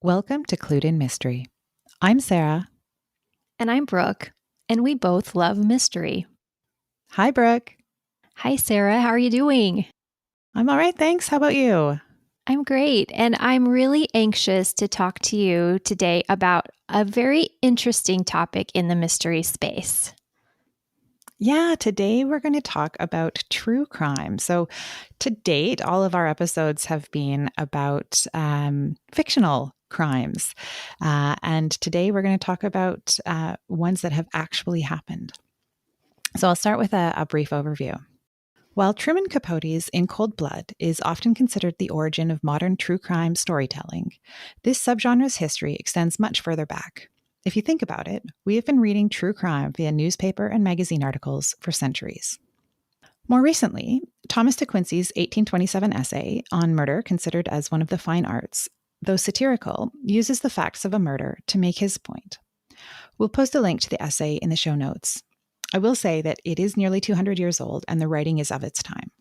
Welcome to Clued in Mystery. I'm Sarah. And I'm Brooke, and we both love mystery. Hi, Brooke. Hi, Sarah. How are you doing? I'm all right, thanks. How about you? I'm great, and I'm really anxious to talk to you today about a very interesting topic in the mystery space. Yeah, today we're going to talk about true crime. So, to date, all of our episodes have been about fictional crimes. And today we're going to talk about ones that have actually happened. So, I'll start with a brief overview. While Truman Capote's In Cold Blood is often considered the origin of modern true crime storytelling, this subgenre's history extends much further back. If you think about it, we have been reading true crime via newspaper and magazine articles for centuries. More recently, Thomas de Quincey's 1827 essay on murder, considered as one of the fine arts, though satirical, uses the facts of a murder to make his point. We'll post a link to the essay in the show notes. I will say that it is nearly 200 years old and the writing is of its time.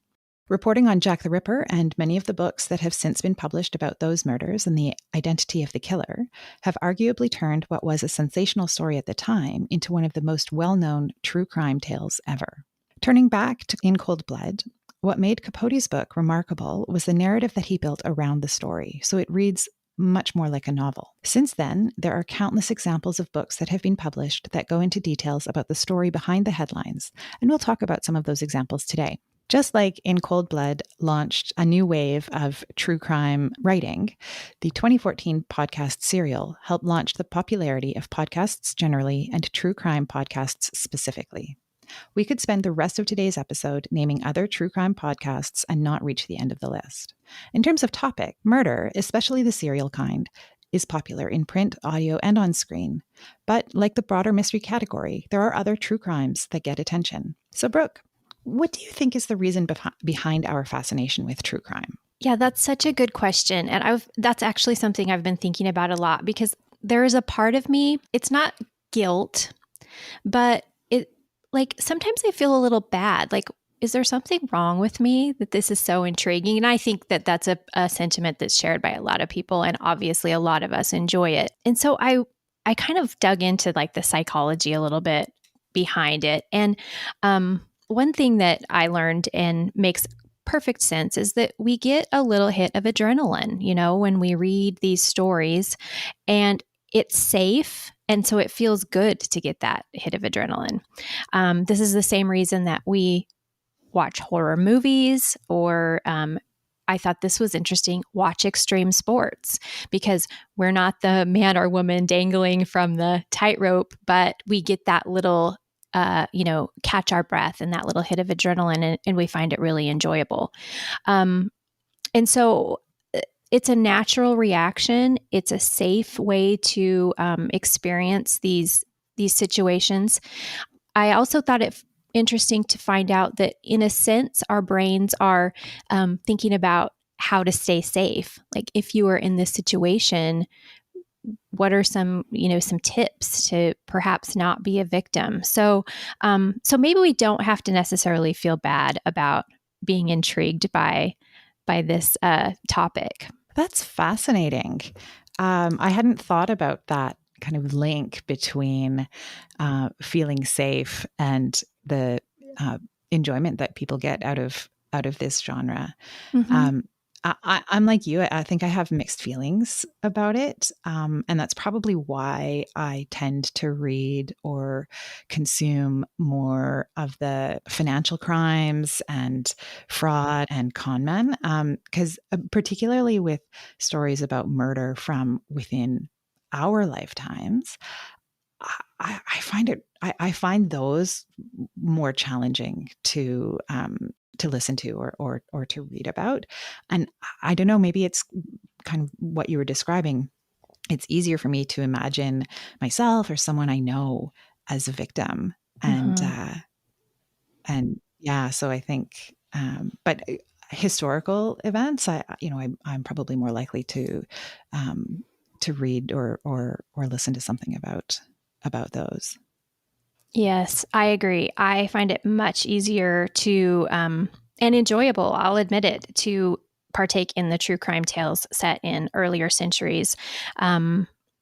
Reporting on Jack the Ripper and many of the books that have since been published about those murders and the identity of the killer have arguably turned what was a sensational story at the time into one of the most well-known true crime tales ever. Turning back to In Cold Blood, what made Capote's book remarkable was the narrative that he built around the story, so it reads much more like a novel. Since then, there are countless examples of books that have been published that go into details about the story behind the headlines, and we'll talk about some of those examples today. Just like In Cold Blood launched a new wave of true crime writing, the 2014 podcast Serial helped launch the popularity of podcasts generally and true crime podcasts specifically. We could spend the rest of today's episode naming other true crime podcasts and not reach the end of the list. In terms of topic, murder, especially the serial kind, is popular in print, audio, and on screen. But like the broader mystery category, there are other true crimes that get attention. So, Brooke, what do you think is the reason behind our fascination with true crime? Yeah, that's such a good question. And that's actually something I've been thinking about a lot because there is a part of me, it's not guilt, but sometimes I feel a little bad. Like, is there something wrong with me that this is so intriguing? And I think that that's a sentiment that's shared by a lot of people. And obviously a lot of us enjoy it. And so I kind of dug into like the psychology a little bit behind it. And one thing that I learned and makes perfect sense is that we get a little hit of adrenaline, when we read these stories, and it's safe. And so it feels good to get that hit of adrenaline. This is the same reason that we watch horror movies, or I thought this was interesting, watch extreme sports, because we're not the man or woman dangling from the tightrope, but we get that little catch our breath and that little hit of adrenaline, and we find it really enjoyable. And so it's a natural reaction. It's a safe way to experience these situations. I also thought it interesting to find out that, in a sense, our brains are thinking about how to stay safe. Like, if you are in this situation, what are some tips to perhaps not be a victim? So maybe we don't have to necessarily feel bad about being intrigued by this topic. That's fascinating. I hadn't thought about that kind of link between feeling safe and the enjoyment that people get out of this genre. Mm-hmm. I'm like you. I think I have mixed feelings about it. And that's probably why I tend to read or consume more of the financial crimes and fraud and con men. Because particularly with stories about murder from within our lifetimes, I find those more challenging to listen to or to read about. And I don't know, maybe it's kind of what you were describing. It's easier for me to imagine myself or someone I know as a victim. And yeah, so I think, but historical events, I'm probably more likely to read or listen to something about those. Yes, I agree. I find it much easier to and enjoyable, I'll admit it, to partake in the true crime tales set in earlier centuries.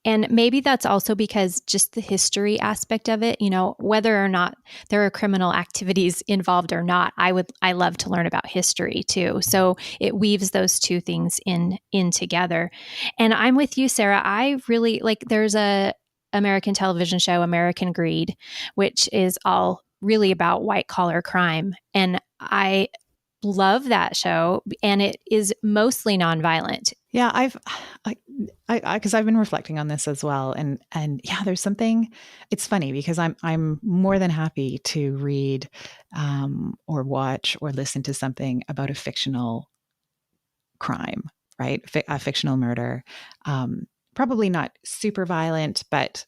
And maybe that's also because just the history aspect of it, whether or not there are criminal activities involved or not, I love to learn about history too. So it weaves those two things in together. And I'm with you, Sarah. I really there's a American television show, American Greed, which is all really about white collar crime. And I love that show, and it is mostly nonviolent. Yeah, because I've been reflecting on this as well, and yeah, there's something. It's funny because I'm more than happy to read, or watch or listen to something about a fictional crime, right? A fictional murder, probably not super violent, but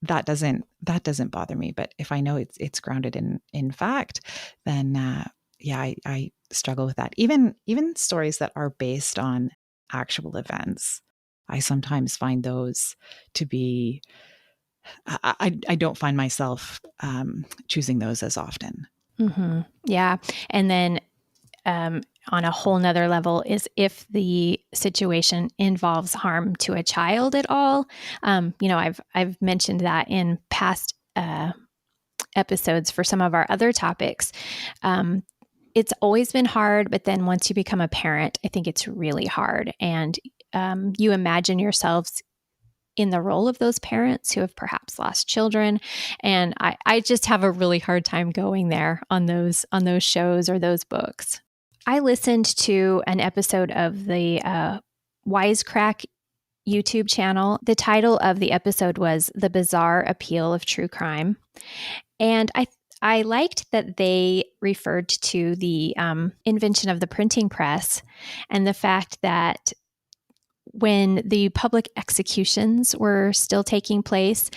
that doesn't bother me. But if I know it's grounded in fact, then yeah, I struggle with that. Even stories that are based on actual events, I sometimes find those to be. I don't find myself choosing those as often. Mm-hmm. Yeah, and then on a whole nother level is if the situation involves harm to a child at all. I've mentioned that in past episodes for some of our other topics. It's always been hard, but then once you become a parent, I think it's really hard. And you imagine yourselves in the role of those parents who have perhaps lost children. And I just have a really hard time going there on those shows or those books. I listened to an episode of the Wisecrack YouTube channel. The title of the episode was The Bizarre Appeal of True Crime. And I liked that they referred to the invention of the printing press and the fact that when the public executions were still taking place,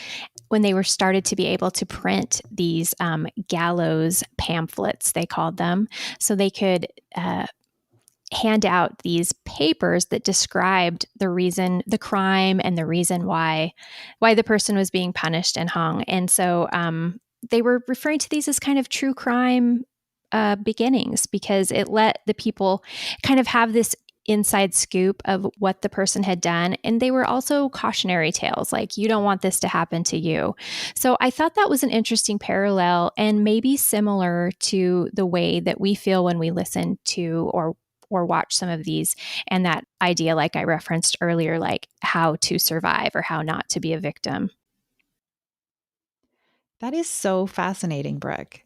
when they were started to be able to print these gallows pamphlets, they called them, so they could hand out these papers that described the crime and the reason why the person was being punished and hung. And so they were referring to these as kind of true crime beginnings, because it let the people kind of have this inside scoop of what the person had done. And they were also cautionary tales, like, you don't want this to happen to you. So I thought that was an interesting parallel, and maybe similar to the way that we feel when we listen to or watch some of these, and that idea, like I referenced earlier, like how to survive or how not to be a victim. That is so fascinating, Brooke.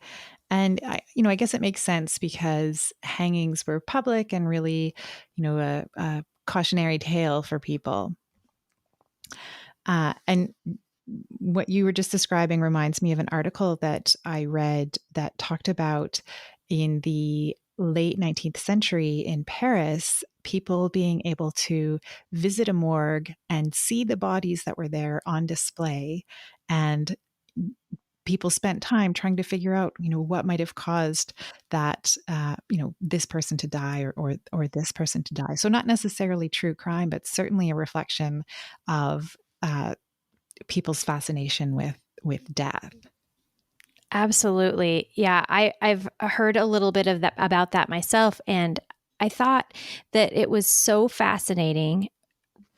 And I guess it makes sense because hangings were public and really, a cautionary tale for people. And what you were just describing reminds me of an article that I read that talked about in the late 19th century in Paris, people being able to visit a morgue and see the bodies that were there on display. And people spent time trying to figure out, what might have caused that, this person to die or this person to die. So not necessarily true crime, but certainly a reflection of people's fascination with death. Absolutely. Yeah, I've heard a little bit of that about that myself, and I thought that it was so fascinating,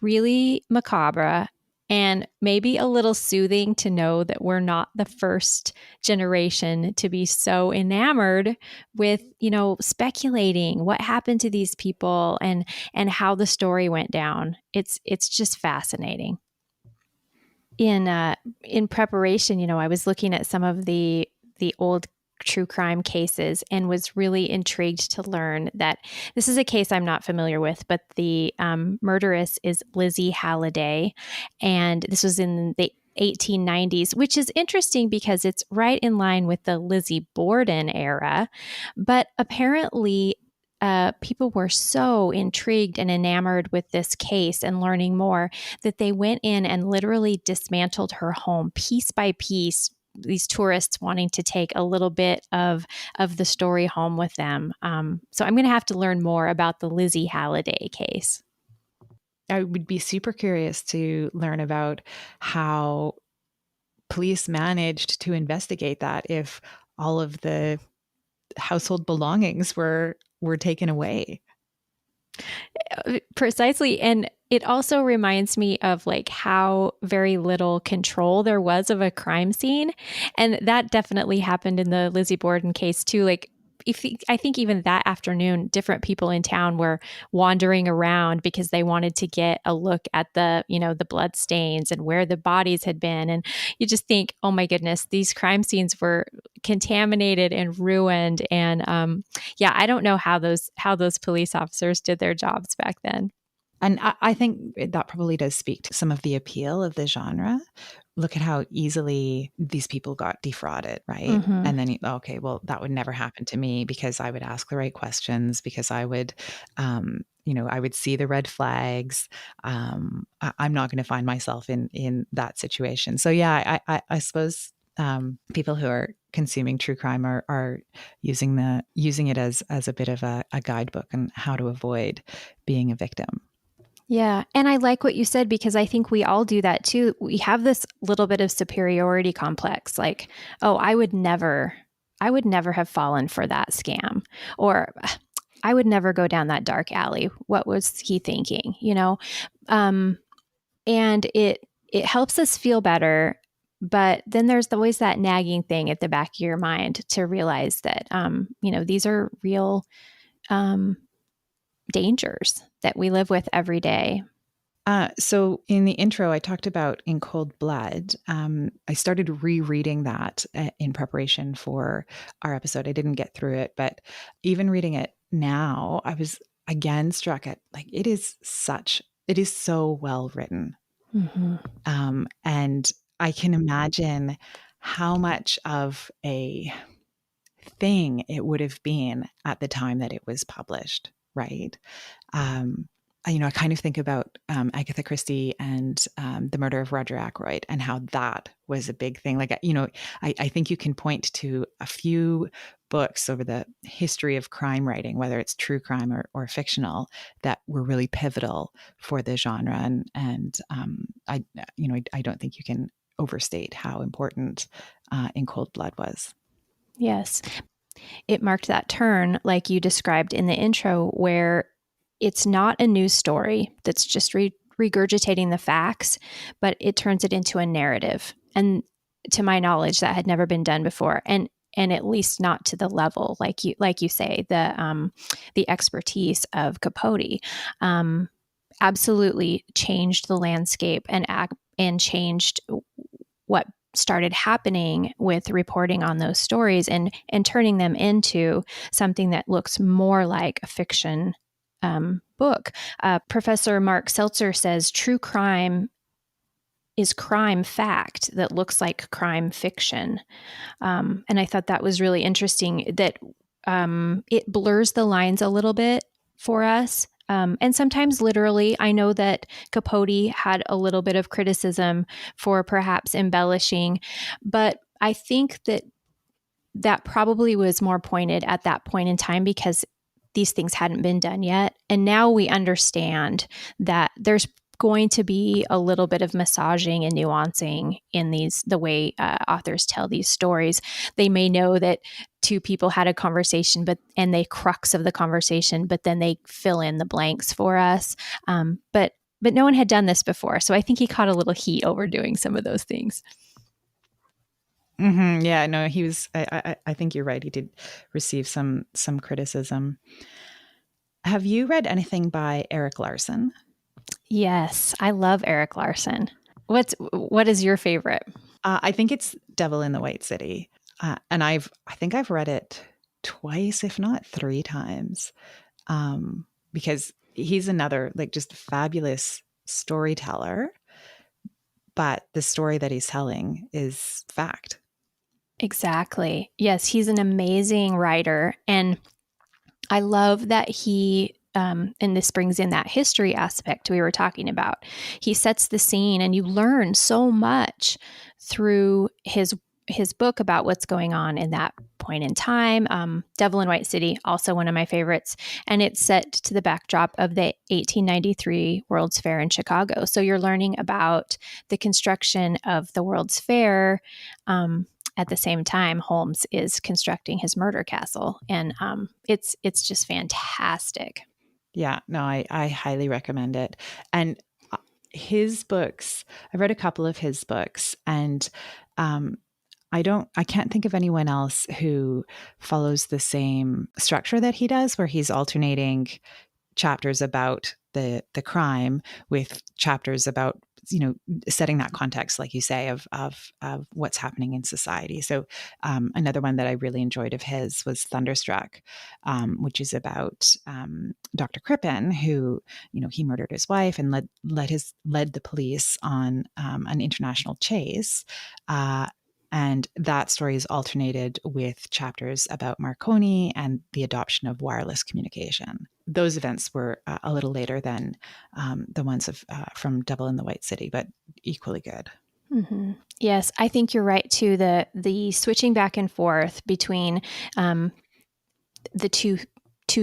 really macabre, and maybe a little soothing to know that we're not the first generation to be so enamored with, speculating what happened to these people and how the story went down. It's just fascinating. In preparation, I was looking at some of the old true crime cases and was really intrigued to learn that this is a case I'm not familiar with, but the murderess is Lizzie Halliday, and this was in the 1890s, which is interesting because it's right in line with the Lizzie Borden era. But apparently, people were so intrigued and enamored with this case and learning more that they went in and literally dismantled her home piece by piece, these tourists wanting to take a little bit of the story home with them. So I'm going to have to learn more about the Lizzie Halliday case. I would be super curious to learn about how police managed to investigate that if all of the household belongings were taken away. Precisely. And it also reminds me of like how very little control there was of a crime scene. And that definitely happened in the Lizzie Borden case too. Like, I think even that afternoon, different people in town were wandering around because they wanted to get a look at the blood stains and where the bodies had been. And you just think, oh my goodness, these crime scenes were contaminated and ruined. And yeah, I don't know how those police officers did their jobs back then. And I think that probably does speak to some of the appeal of the genre. Look at how easily these people got defrauded, right? Mm-hmm. And then, okay, well, that would never happen to me because I would ask the right questions, because I would, I would see the red flags. I'm not going to find myself in that situation. So yeah, I suppose people who are consuming true crime are using it as a bit of a guidebook on how to avoid being a victim. Yeah. And I like what you said because I think we all do that too. We have this little bit of superiority complex like, oh, I would never have fallen for that scam. Or I would never go down that dark alley. What was he thinking? Um, and it helps us feel better. But then there's always that nagging thing at the back of your mind to realize that, these are real um, dangers that we live with every day. So in the intro, I talked about In Cold Blood. I started rereading that in preparation for our episode. I didn't get through it, but even reading it now, I was again struck at like it is so well written, Mm-hmm. and I can imagine how much of a thing it would have been at the time that it was published, right? Um, I kind of think about Agatha Christie and the murder of Roger Ackroyd and how that was a big thing. Like, I think you can point to a few books over the history of crime writing, whether it's true crime or fictional, that were really pivotal for the genre. And I don't think you can overstate how important In Cold Blood was. Yes. It marked that turn, like you described in the intro, where it's not a news story that's just regurgitating the facts, but it turns it into a narrative. And to my knowledge, that had never been done before. And at least not to the level like you say, the expertise of Capote absolutely changed the landscape and changed what started happening with reporting on those stories and turning them into something that looks more like a fiction book. Professor Mark Seltzer says true crime is crime fact that looks like crime fiction. And I thought that was really interesting that it blurs the lines a little bit for us. And sometimes literally, I know that Capote had a little bit of criticism for perhaps embellishing, but I think that probably was more pointed at that point in time because these things hadn't been done yet. And now we understand that there's going to be a little bit of massaging and nuancing in the way authors tell these stories. They may know that two people had a conversation, and the crux of the conversation, but then they fill in the blanks for us. But no one had done this before, so I think he caught a little heat over doing some of those things. Mm-hmm. Yeah, no, he was. I think you're right. He did receive some criticism. Have you read anything by Erik Larson? Yes, I love Erik Larson. What is your favorite? I think it's Devil in the White City, and I think I've read it twice, if not three times, because he's another like just fabulous storyteller, but the story that he's telling is fact. Exactly. Yes, he's an amazing writer, and I love that and this brings in that history aspect we were talking about. He sets the scene, and you learn so much through his book about what's going on in that point in time. Devil in White City, also one of my favorites, and it's set to the backdrop of the 1893 World's Fair in Chicago. So you're learning about the construction of the World's Fair. At the same time, Holmes is constructing his murder castle, and it's just fantastic. Yeah, no, I highly recommend it. And his books, I've read a couple of his books, and um, I can't think of anyone else who follows the same structure that he does, where he's alternating chapters about the crime with chapters about, you know, setting that context, like you say, of what's happening in society. So another one that I really enjoyed of his was Thunderstruck, which is about Dr. Crippen, who, you know, he murdered his wife and led the police on an international chase. And that story is alternated with chapters about Marconi and the adoption of wireless communication. Those events were a little later than the ones from Devil in the White City, but equally good. Mm-hmm. Yes, I think you're right too. The switching back and forth between the two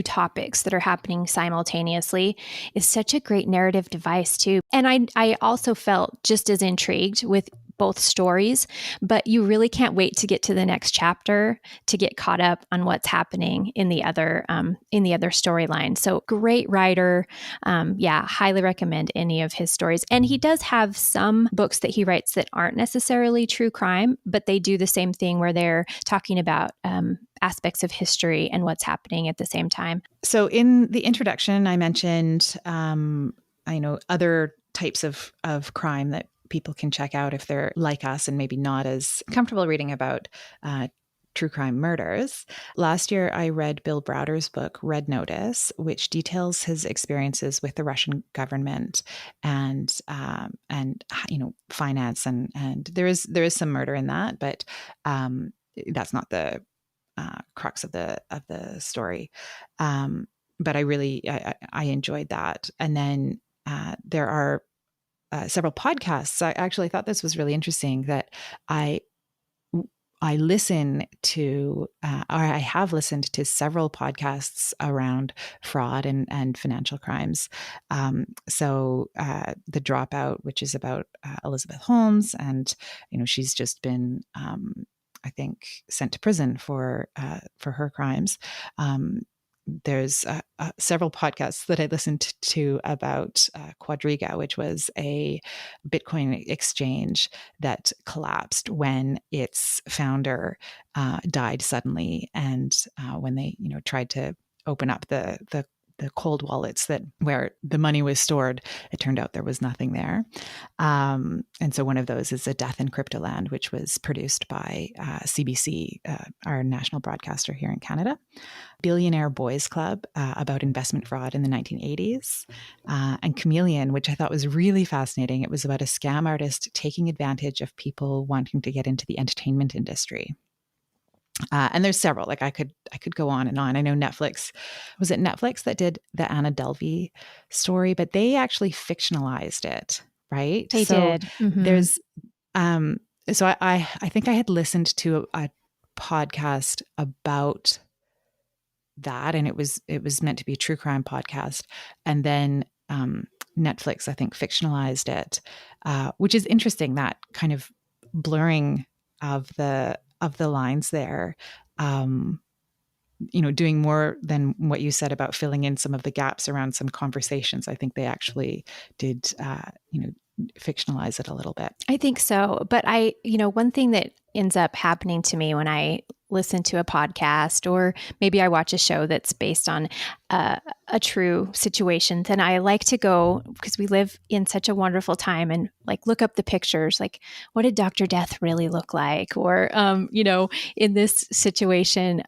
topics that are happening simultaneously is such a great narrative device too. And I also felt just as intrigued with both stories, but you really can't wait to get to the next chapter to get caught up on what's happening in the other storyline. So great writer. Yeah, highly recommend any of his stories. And he does have some books that he writes that aren't necessarily true crime, but they do the same thing where they're talking about aspects of history and what's happening at the same time. So in the introduction, I mentioned, I know other types of crime that people can check out if they're like us and maybe not as comfortable reading about true crime murders. Last year, I read Bill Browder's book, Red Notice, which details his experiences with the Russian government and you know, finance, and there is some murder in that, but that's not the crux of the story. But I enjoyed that. And then there are several podcasts. I actually thought this was really interesting that I listen to, or I have listened to several podcasts around fraud and financial crimes. So the Dropout, which is about Elizabeth Holmes, and you know, she's just been, I think, sent to prison for her crimes. There's several podcasts that I listened to about Quadriga, which was a Bitcoin exchange that collapsed when its founder died suddenly, and when they, you know, tried to open up the cold wallets that where the money was stored, it turned out there was nothing there. And so one of those is A Death in Cryptoland, which was produced by CBC, our national broadcaster here in Canada. Billionaire Boys Club, about investment fraud in the 1980s, and Chameleon, which I thought was really fascinating. It was about a scam artist taking advantage of people wanting to get into the entertainment industry. And there's several. Like I could go on and on. I know Netflix, was it Netflix that did the Anna Delvey story, but they actually fictionalized it, right? They did. Mm-hmm. There's so I think I had listened to a podcast about that, and it was meant to be a true crime podcast, and then Netflix, I think, fictionalized it, which is interesting, that kind of blurring of the lines there. You know, doing more than what you said about filling in some of the gaps around some conversations. I think they actually did, you know, fictionalize it a little bit. I think so. But one thing that ends up happening to me when I listen to a podcast, or maybe I watch a show that's based on a true situation, then I like to go, because we live in such a wonderful time, and like look up the pictures, like what did Dr. Death really look like? Or, in this situation,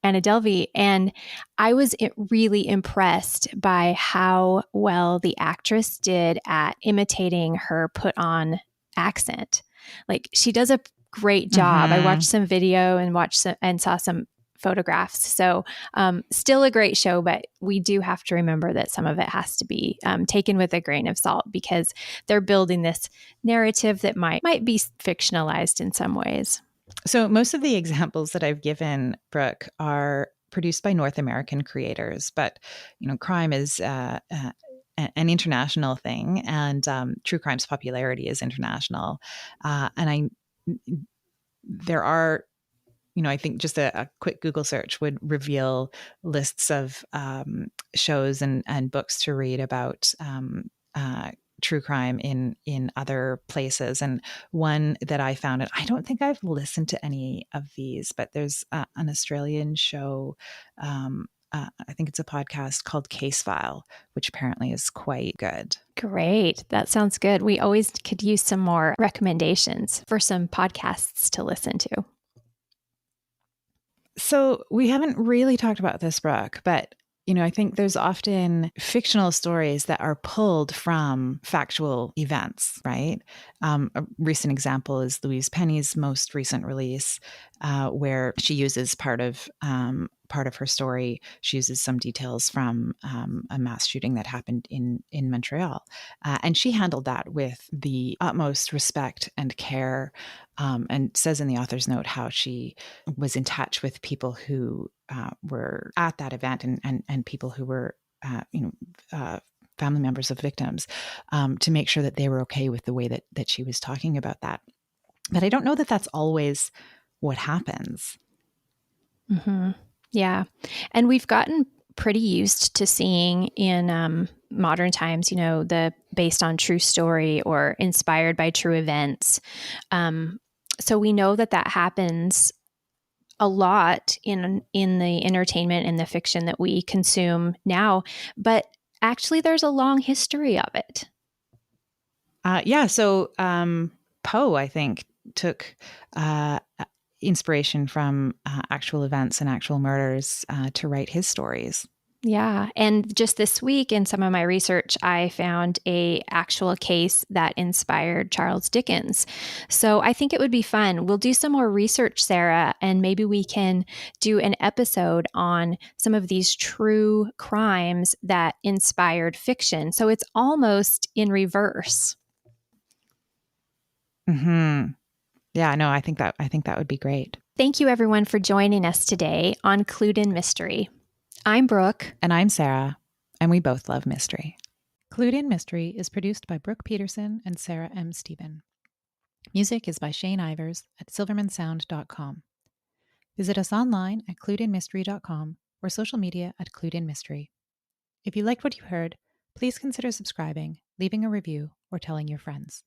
Anna Delvey. And I was really impressed by how well the actress did at imitating her put on accent. Like she does a great job. I watched some video and saw some photographs. So still a great show, but we do have to remember that some of it has to be taken with a grain of salt, because they're building this narrative that might be fictionalized in some ways. So most of the examples that I've given, Brooke, are produced by North American creators, but you know, crime is an international thing, and true crime's popularity is international. And there are I think just a quick Google search would reveal lists of shows and books to read about true crime in other places. And one that I found, and I don't think I've listened to any of these, but there's an Australian show. I think it's a podcast called Case File, which apparently is quite good. Great. That sounds good. We always could use some more recommendations for some podcasts to listen to. So we haven't really talked about this, Brooke, but I think there's often fictional stories that are pulled from factual events, right? A recent example is Louise Penny's most recent release, where she uses part of her story. She uses some details from a mass shooting that happened in Montreal, and she handled that with the utmost respect and care, and says in the author's note how she was in touch with people who were at that event and people who were, family members of victims, to make sure that they were okay with the way that she was talking about that. But I don't know that that's always what happens. Mm-hmm. Yeah. And we've gotten pretty used to seeing in modern times, the based on true story or inspired by true events. So we know that happens a lot in the entertainment and the fiction that we consume now, but actually there's a long history of it. So Poe, I think, took inspiration from actual events and actual murders to write his stories. Yeah. And just this week in some of my research, I found a actual case that inspired Charles Dickens. So I think it would be fun. We'll do some more research, Sarah, and maybe we can do an episode on some of these true crimes that inspired fiction. So it's almost in reverse. Mm-hmm. Yeah, no, I think that would be great. Thank you everyone for joining us today on Clued in Mystery. I'm Brooke. And I'm Sarah, and we both love mystery. Clued in Mystery is produced by Brooke Peterson and Sarah M. Stephen. Music is by Shane Ivers at silvermansound.com. Visit us online at cluedinmystery.com or social media at Clued in Mystery. If you liked what you heard, please consider subscribing, leaving a review, or telling your friends.